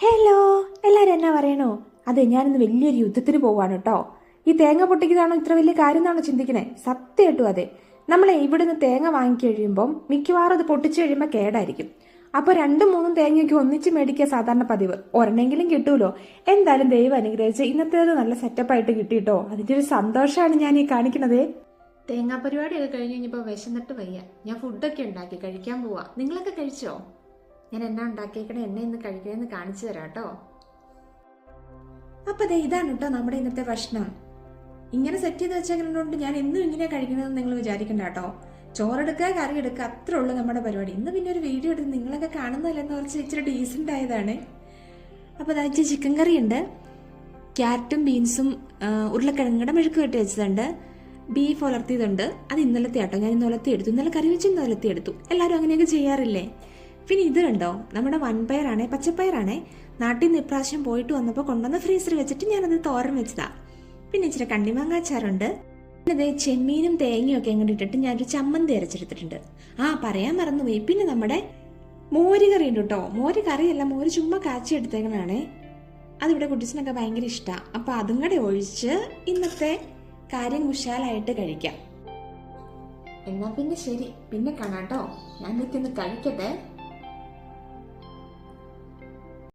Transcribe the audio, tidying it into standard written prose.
Hello, എല്ലാവരും എന്നാ പറയണോ? അതെ, ഞാനിന്ന് വലിയൊരു യുദ്ധത്തിന് പോവാണ് കേട്ടോ. ഈ തേങ്ങ പൊട്ടിക്കുന്നതാണോ ഇത്ര വലിയ കാര്യം എന്നാണോ ചിന്തിക്കണേ? സത്യമായിട്ടും അതെ. നമ്മളെ ഇവിടുന്ന് തേങ്ങ വാങ്ങിക്കഴിയുമ്പം മിക്കവാറും അത് പൊട്ടിച്ചു കഴിയുമ്പോൾ കേടായിരിക്കും. അപ്പോൾ രണ്ടും മൂന്നും തേങ്ങയൊക്കെ ഒന്നിച്ച് മേടിക്കുക സാധാരണ പതിവ്. ഒരെണ്ണെങ്കിലും കിട്ടൂലോ. എന്തായാലും ദൈവം അനുഗ്രഹിച്ച് ഇന്നത്തേത് നല്ല സെറ്റപ്പായിട്ട് കിട്ടിയിട്ടോ. അതിൻ്റെ ഒരു സന്തോഷമാണ് ഞാൻ ഈ കാണിക്കണത്. തേങ്ങാ പരിപാടിയൊക്കെ കഴിഞ്ഞ് കഴിഞ്ഞപ്പോൾ വിശന്നിട്ട് വയ്യ. ഞാൻ ഫുഡൊക്കെ ഉണ്ടാക്കി കഴിക്കാൻ പോവാ. നിങ്ങളൊക്കെ കഴിച്ചോ? ഞാൻ എന്നാ ഉണ്ടാക്കിയേക്കണേ, എന്നെ ഇന്ന് കഴിക്കണമെന്ന് കാണിച്ചു തരാം കേട്ടോ. അപ്പൊ ദേ ഇതാണ് കേട്ടോ നമ്മുടെ ഇന്നത്തെ ഭക്ഷണം. ഇങ്ങനെ സെറ്റ് ചെയ്ത് വെച്ചതുകൊണ്ട് ഞാൻ എന്നും ഇങ്ങനെ കഴിക്കണമെന്ന് നിങ്ങൾ വിചാരിക്കണ്ട കേട്ടോ. ചോറെടുക്കുക, കറി എടുക്കുക, അത്രേ ഉള്ളൂ നമ്മുടെ പരിപാടി. ഇന്ന് പിന്നെ ഒരു വീഡിയോ എടുത്ത് നിങ്ങളൊക്കെ കാണുന്നതല്ലെന്ന് കുറച്ച് ഇച്ചിരി ഡീസൻ്റ് ആയതാണ്. അപ്പോൾ അതായത് ചിക്കൻ കറി ഉണ്ട്, ക്യാരറ്റും ബീൻസും ഉരുളക്കിഴങ്ങയുടെ മെഴുക്ക് കെട്ടി വെച്ചതുണ്ട്, ബീഫ് ഉലർത്തിയതുണ്ട്. അത് ഇന്നലത്തെ ആട്ടോ, ഞാൻ ഇന്ന് ഉലർത്തി എടുത്തു. ഇന്നലെ കറി വെച്ച് ഇന്ന് ഉലർത്തി എടുത്തു. എല്ലാവരും അങ്ങനെയൊക്കെ ചെയ്യാറില്ലേ? പിന്നെ ഇത് കണ്ടോ, നമ്മുടെ വൻപയറാണേ, പച്ചപ്പയറാണേ. നാട്ടിൽ നിന്ന് ഇപ്രാവശ്യം പോയിട്ട് വന്നപ്പോൾ കൊണ്ടുവന്ന ഫ്രീസറിൽ വെച്ചിട്ട് ഞാനത് തോരൻ വെച്ചതാ. പിന്നെ ഇച്ചിരി കണ്ണിമാങ്ങാച്ചാറുണ്ട്. പിന്നെ അതേ ചെമ്മീനും തേങ്ങയും ഒക്കെ എങ്ങനെ ഇട്ടിട്ട് ഞാനൊരു ചമ്മന്തി അരച്ചെടുത്തിട്ടുണ്ട്. പറയാൻ മറന്നുപോയി, പിന്നെ നമ്മുടെ മോര് കറി ഉണ്ട് കേട്ടോ. മോര് കറിയല്ല, മോര് ചുമ്മാ കാച്ചി എടുത്തേക്കണാണേ. അതിവിടെ കുട്ടിസിനൊക്കെ ഭയങ്കര ഇഷ്ടമാണ്. അപ്പം അതും കൂടെ ഒഴിച്ച് ഇന്നത്തെ കാര്യം കുശാലായിട്ട് കഴിക്കാം. എന്നാ പിന്നെ ശരി, പിന്നെ കാണാട്ടോ. ഞാൻ നിൽക്കൊന്ന് കഴിക്കട്ടെ.